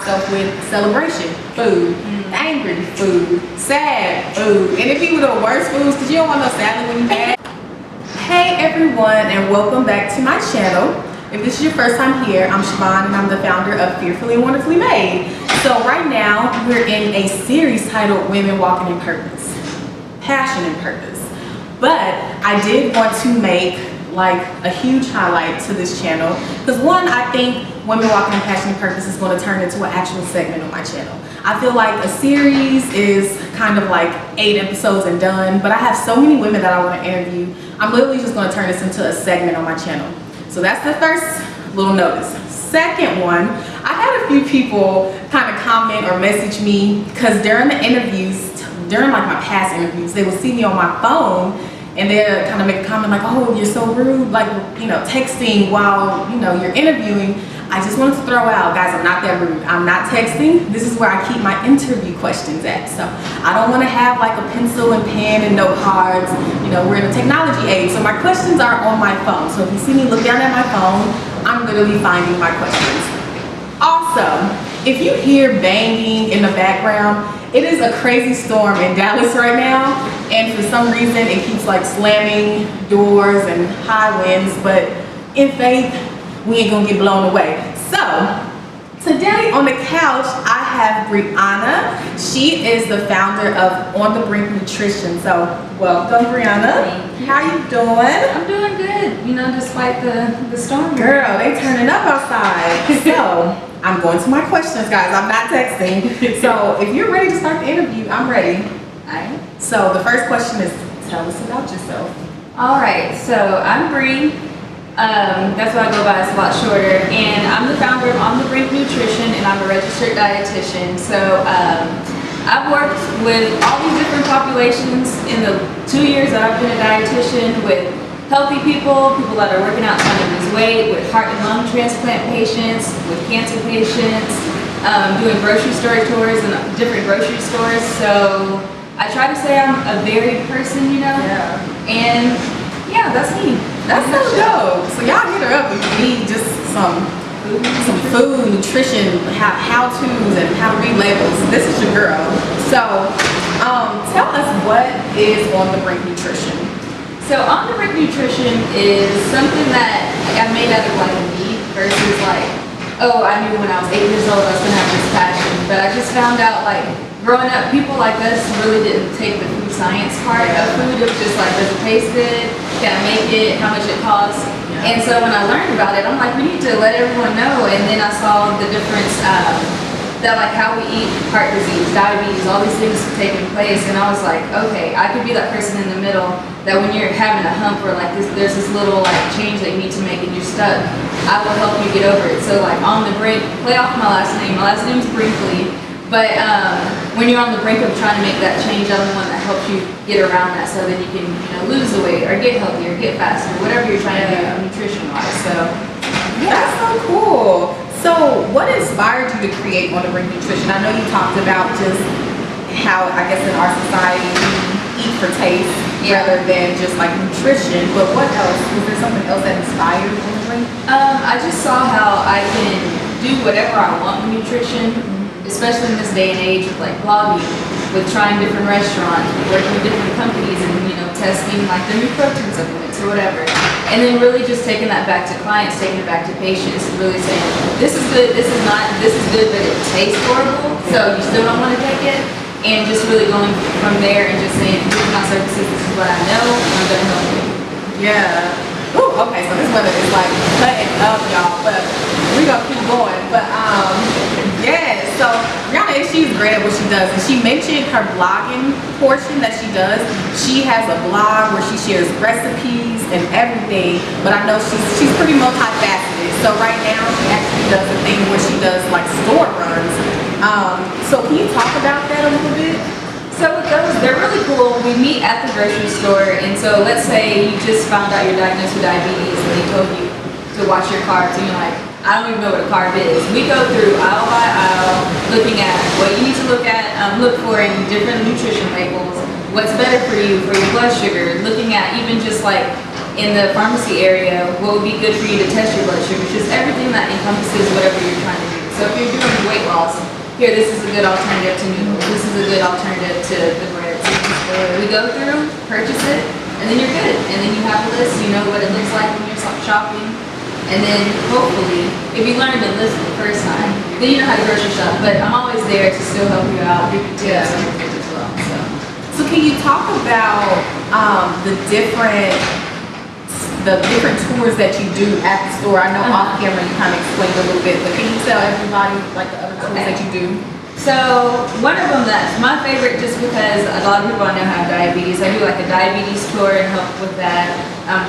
Stuff with celebration food, angry food, sad food, and if you were the worst foods, because you don't want no salad when you're mad. Hey everyone, and welcome back to my channel. If this is your first time here, I'm Siobhan and I'm the founder of Fearfully and Wonderfully Made. So right now we're in a series titled Women Walking in Purpose, Passion and Purpose. But I did want to make like a huge highlight to this channel because one, I think Women Walking in Passion and Purpose is going to turn into an actual segment on my channel. I feel like a series is kind of like 8 episodes and done, but I have so many women that I want to interview. I'm literally just going to turn this into a segment on my channel. So that's the first little notice. Second one, I had a few people kind of comment or message me because during the interviews, during like my past interviews, they would see me on my phone and they'll kind of make a comment like, oh, you're so rude, like, you know, texting while, you know, you're interviewing. I just wanted to throw out, guys, I'm not that rude. I'm not texting. This is where I keep my interview questions at. So I don't want to have like a pencil and pen and note cards. You know, we're in a technology age. So my questions are on my phone. So if you see me look down at my phone, I'm literally finding my questions. Also, if you hear banging in the background, it is a crazy storm in Dallas right now, and for some reason it keeps like slamming doors and high winds, but in faith, we ain't gonna get blown away. So, today on the couch, I have Brianna. She is the founder of On the Brink Nutrition. So, welcome, Brianna. How you doing? I'm doing good, you know, despite the storm. Girl, they turning up outside. So, I'm going to my questions, guys. I'm not texting. So if you're ready to start the interview, I'm ready. Alright. So the first question is, tell us about yourself. Alright, so I'm Bree. That's what I go by, it's a lot shorter. And I'm the founder of On the Brink Nutrition, and I'm a registered dietitian. So I've worked with all these different populations in the 2 years that I've been a dietitian, with healthy people, people that are working out trying to lose weight, with heart and lung transplant patients, with cancer patients, doing grocery store tours in different grocery stores. So I try to say I'm a varied person, you know? Yeah. And yeah, that's me. That's so dope. So y'all hit her up if you need just some food, nutrition, how-tos, and how to read labels. This is your girl. So tell us, what is On the Brink Nutrition? So On the Brink Nutrition is something that I made out of like a need versus like, oh, I knew when I was 8 years old I was gonna have this passion. But I just found out, like, growing up, people like us really didn't take the food science part of food. It was just like, does it taste good? Can I make it? How much it costs? Yeah. And so when I learned about it, I'm like, we need to let everyone know. And then I saw the difference that like how we eat, heart disease, diabetes, all these things taking place, and I was like, okay, I could be that person in the middle that when you're having a hump or like there's this little like change that you need to make and you're stuck, I will help you get over it. So like On the Brink, play off my last name is Brinkley, but when you're on the brink of trying to make that change, I'm the one that helps you get around that so that you can, you know, lose the weight or get healthier, get faster, whatever you're trying to do nutrition wise. So yeah, that's so cool. So what inspired you to create On the Brink Nutrition? I know you talked about just how, I guess, in our society we eat for taste rather than just like nutrition, but what else? Was there something else that inspired you On the Brink? I just saw how I can do whatever I want with nutrition, especially in this day and age with like blogging, with trying different restaurants, working with different companies and, you know, testing like the new protein supplements or whatever. And then really just taking that back to clients, taking it back to patients, and really saying, this is good, this is not, this is good, but it tastes horrible, so you still don't want to take it. And just really going from there and just saying, this is my services, this is what I know, and I'm going to help you. Yeah. Ooh, okay, so this weather is like cutting up, y'all, but we're going to keep going. But yeah, so Brianna, she's great at what she does, and she mentioned her blogging portion that she does. She has a blog where she shares recipes and everything, but I know she's pretty multifaceted. So right now she actually does a thing where she does like store runs. So can you talk about that a little bit? So with those, they're really cool. We meet at the grocery store, and so let's say you just found out you're diagnosed with diabetes and they told you to watch your carbs, and you're like, I don't even know what a carb is. We go through aisle by aisle, looking at what you need to look for in different nutrition labels, what's better for you, for your blood sugar, looking at even just like in the pharmacy area, what would be good for you to test your blood sugar, just everything that encompasses whatever you're trying to do to So if you're doing weight loss, here, this is a good alternative to noodles. This is a good alternative to the bread. So we go through, purchase it, and then you're good. And then you have a list, you know what it looks like when you're shopping. And then hopefully, if you learn the list the first time, then you know how to grocery shop. But I'm always there to still help you out, give you tips and things as well. So can you talk about the different tours that you do at the store? I know off camera you kind of explained a little bit, but can you tell everybody like the other tours that you do? So one of them that's my favorite, just because a lot of people I know have diabetes. I do like a diabetes tour and help with that.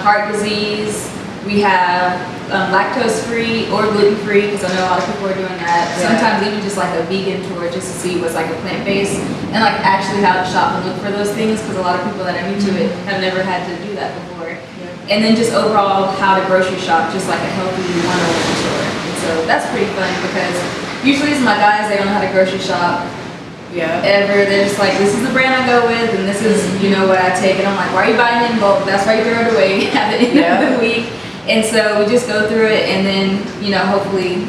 Heart disease. We have lactose-free or gluten-free, because I know a lot of people are doing that. Yeah. Sometimes even just like a vegan tour, just to see what's like a plant-based and like actually how to shop and look for those things, because a lot of people that are new to it have never had to do that before. Yeah. And then just overall how to grocery shop, just like a healthy 101 tour. And so that's pretty fun, because usually it's my guys, they don't know how to grocery shop. Yeah. Ever. They're just like, this is the brand I go with, and this is, you know, what I take. And I'm like, why are you buying it in bulk? That's why you throw it away at the end of the week. And so we just go through it, and then, you know, hopefully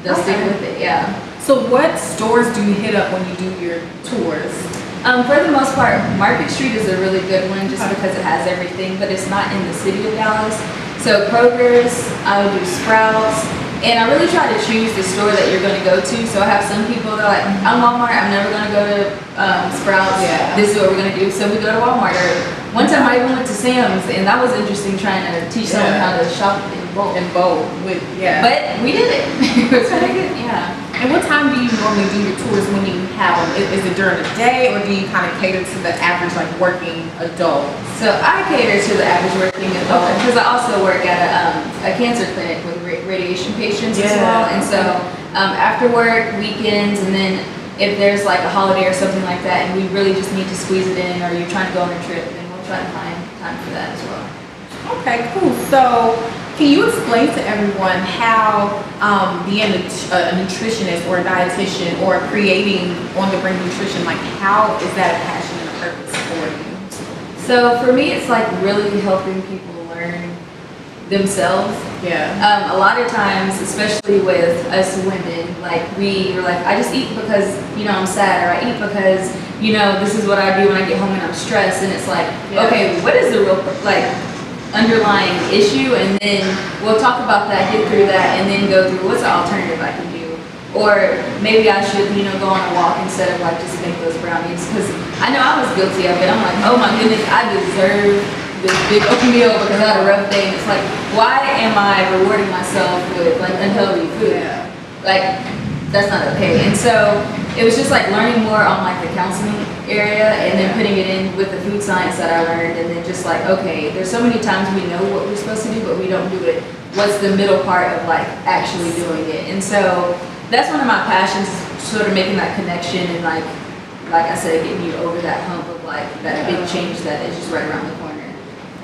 they'll stick with it. Yeah. So what stores do you hit up when you do your tours? For the most part, Market Street is a really good one, just because it has everything, but it's not in the city of Dallas. So Kroger's, I would do Sprouts. And I really try to choose the store that you're going to go to. So I have some people that are like, I'm Walmart, I'm never going to go to Sprouts. Yeah. This is what we're going to do. So we go to Walmart. Or one time I even went to Sam's, and that was interesting, trying to teach someone how to shop in bulk. But we did it. It was pretty good. Yeah. And what time do you normally do your tours when you have them? Is it during the day, or do you kind of cater to the average like working adult? So I cater to the average working adult, because I also work at a cancer clinic with radiation patients as well. And so after work, weekends, and then if there's like a holiday or something like that, and we really just need to squeeze it in, or you're trying to go on a trip, then we'll try to find time for that as well. Okay, cool. So can you explain to everyone how being a nutritionist or a dietitian or creating On The Brink Nutrition, like how is that a passion and a purpose for you? So for me, it's like really helping people learn themselves. Yeah. A lot of times, especially with us women, like we're like, I just eat because, you know, I'm sad, or I eat because, you know, this is what I do when I get home and I'm stressed. And it's like, okay, what is the real like underlying issue? And then we'll talk about that, get through that, and then go through what's the alternative I can do. Or maybe I should, you know, go on a walk instead of like just make those brownies, because I know I was guilty of it. I'm like, oh my goodness, I deserve this big oatmeal because I had a rough day. And it's like, why am I rewarding myself with like unhealthy food? Yeah. Like, that's not okay. And so it was just like learning more on like the counseling area, and then putting it in with the food science that I learned, and then just like, okay, there's so many times we know what we're supposed to do, but we don't do it. What's the middle part of like actually doing it? And so that's one of my passions, sort of making that connection, and like I said, getting you over that hump of like that big change that is just right around the corner.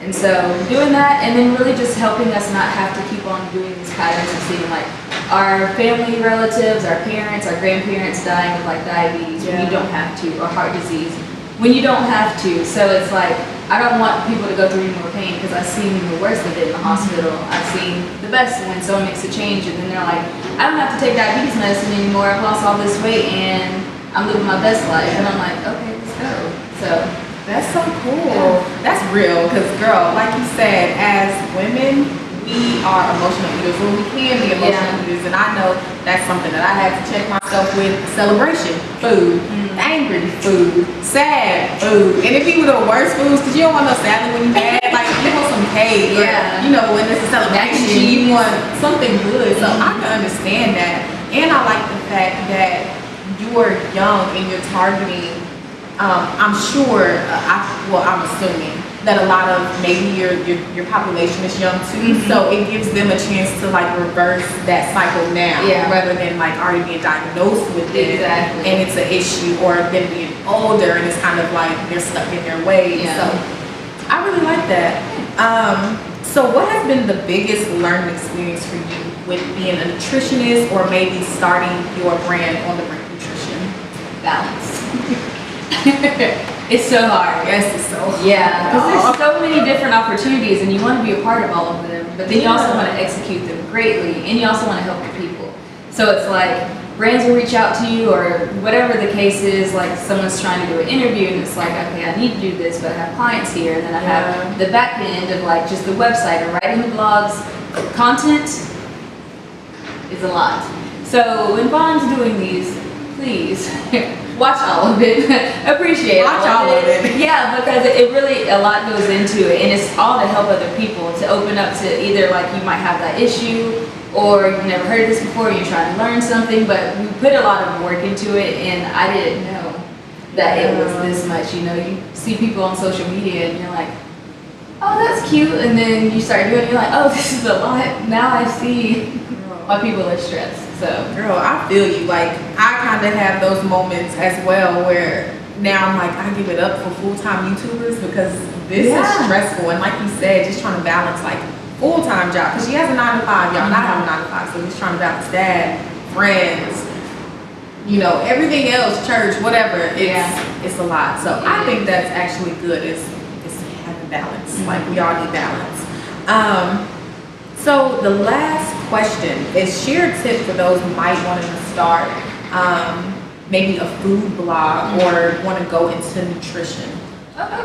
And so doing that, and then really just helping us not have to keep on doing these patterns of seeing like our family relatives, our parents, our grandparents dying of like diabetes when you don't have to, or heart disease when you don't have to. So it's like, I don't want people to go through any more pain, because I've seen the worst of it in the hospital. I've seen the best when someone makes a change and then they're like, I don't have to take diabetes medicine anymore. I've lost all this weight and I'm living my best life. And I'm like, okay, let's go. So that's so cool. That's real, because girl, like you said, as women, we are emotional eaters, or we can be emotional eaters, and I know that's something that I had to check myself with. Celebration food, angry food, sad food, and if you were the worst foods, because you don't want no salad when you're mad, like you want some cake, or, you know, when it's a celebration, you want something good. So I can understand that, and I like the fact that you're young and you're targeting. I'm sure, I'm assuming that a lot of maybe your population is young too, so it gives them a chance to like reverse that cycle now, rather than like already being diagnosed with it and it's an issue, or them being older and it's kind of like they're stuck in their ways. So I really like that. So what has been the biggest learning experience for you with being a nutritionist, or maybe starting your brand On The Brink Nutrition? Balance. It's so hard. Yes, it's so hard. Yeah, because there's so many different opportunities, and you want to be a part of all of them, but then you also want to execute them greatly, and you also want to help the people. So it's like brands will reach out to you or whatever the case is, like someone's trying to do an interview and it's like, okay, I need to do this, but I have clients here, and then I have the back end of like just the website and writing the blogs. Content is a lot. So when Vaughn's doing these, please watch all of it. Appreciate all of it. Yeah, because it really, a lot goes into it, and it's all to help other people, to open up to either like you might have that issue, or you've never heard of this before, you're trying to learn something, but we put a lot of work into it, and I didn't know that it was this much. You know, you see people on social media and you're like, oh, that's cute, and then you start doing it, you're like, oh, this is a lot. Now I see why people are stressed. So, girl, I feel you. Like, I kind of have those moments as well where now I'm like, I give it up for full-time YouTubers because this is stressful. And like you said, just trying to balance like full-time job, because she has a 9-to-5, y'all, and I have a 9-to-5, so just trying to balance that, friends, you know, everything else, church, whatever. It's a lot. So I think that's actually good. Is having balance. Like, we all need balance. So the last question is, share a tip for those who might want to start maybe a food blog or want to go into nutrition.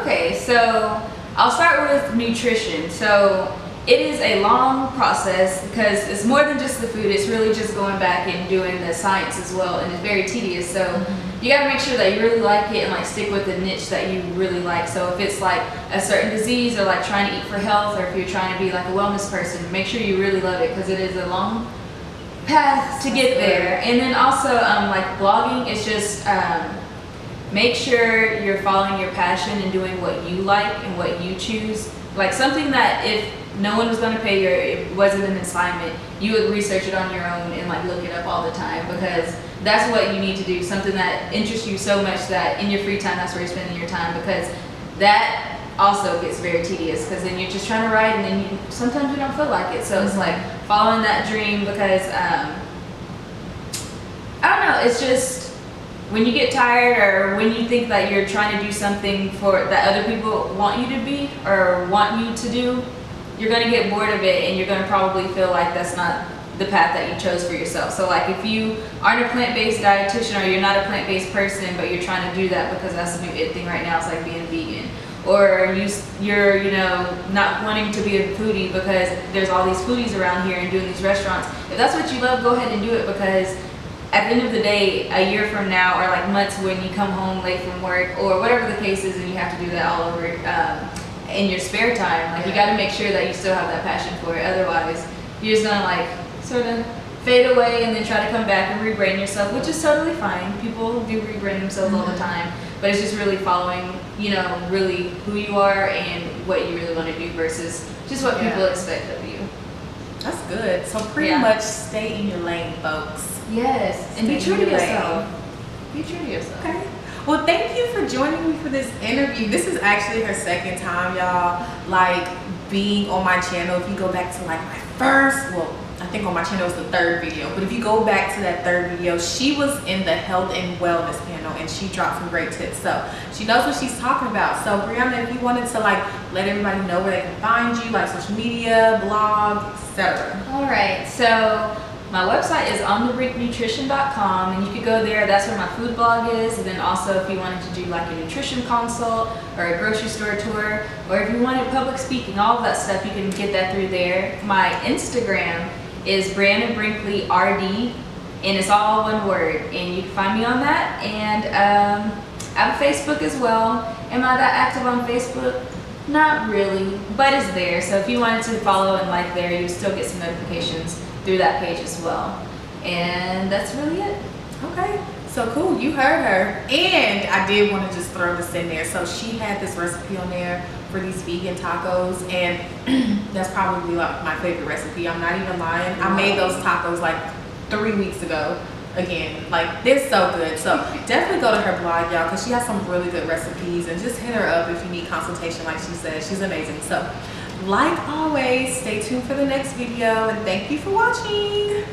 Okay, so I'll start with nutrition. So it is a long process because it's more than just the food. It's really just going back and doing the science as well, and it's very tedious. So you got to make sure that you really like it and like stick with the niche that you really like. So if it's like a certain disease, or like trying to eat for health, or if you're trying to be like a wellness person, make sure you really love it, because it is a long path to get there. And then also like blogging is just make sure you're following your passion and doing what you like and what you choose. Like something that if no one was going to pay you, or it wasn't an assignment, you would research it on your own and like look it up all the time, because that's what you need to do. Something that interests you so much that in your free time, that's where you're spending your time, because that also gets very tedious, because then you're just trying to write and then sometimes you don't feel like it. So it's like following that dream, because I don't know, it's just when you get tired, or when you think that you're trying to do something for that other people want you to be or want you to do, you're going to get bored of it, and you're going to probably feel like that's not the path that you chose for yourself. So like if you aren't a plant-based dietitian, or you're not a plant-based person, but you're trying to do that because that's the new it thing right now, it's like being vegan, or you're you know, not wanting to be a foodie because there's all these foodies around here and doing these restaurants. If that's what you love, go ahead and do it, because at the end of the day, a year from now, or like months when you come home late from work or whatever the case is, and you have to do that all over in your spare time, like you got to make sure that you still have that passion for it. Otherwise, you're just gonna like sort of fade away and then try to come back and rebrand yourself, which is totally fine. People do rebrand themselves all the time, but it's just really following, you know, really who you are and what you really want to do versus just what people expect of you. That's good. So pretty much stay in your lane, folks. Yes, and be true to yourself. Be true to yourself. Okay. Well, thank you for joining me for this interview. This is actually her second time, y'all, like being on my channel. If you go back to like my first, well, I think on my channel was the third video, but if you go back to that third video, she was in the health and wellness panel, and she dropped some great tips. So she knows what she's talking about. So Brianna, if you wanted to like let everybody know where they can find you, like social media, blog, etc. All right, so my website is onthebrinknutrition.com, and you could go there. That's where my food blog is. And then also if you wanted to do like a nutrition consult or a grocery store tour, or if you wanted public speaking, all of that stuff, you can get that through there. My Instagram is Brianna Brinkley RD, and it's all one word, and you can find me on that. And I have a Facebook as well. Am I that active on Facebook? Not really, but it's there. So if you wanted to follow and like there, you still get some notifications through that page as well. And that's really it. Okay, so cool, you heard her. And I did want to just throw this in there. So she had this recipe on there for these vegan tacos, and that's probably like my favorite recipe. I'm not even lying. I made those tacos like 3 weeks ago. Again, like they're so good. So definitely go to her blog, y'all, because she has some really good recipes, and just hit her up if you need consultation. Like she said, she's amazing. So like always, stay tuned for the next video, and thank you for watching.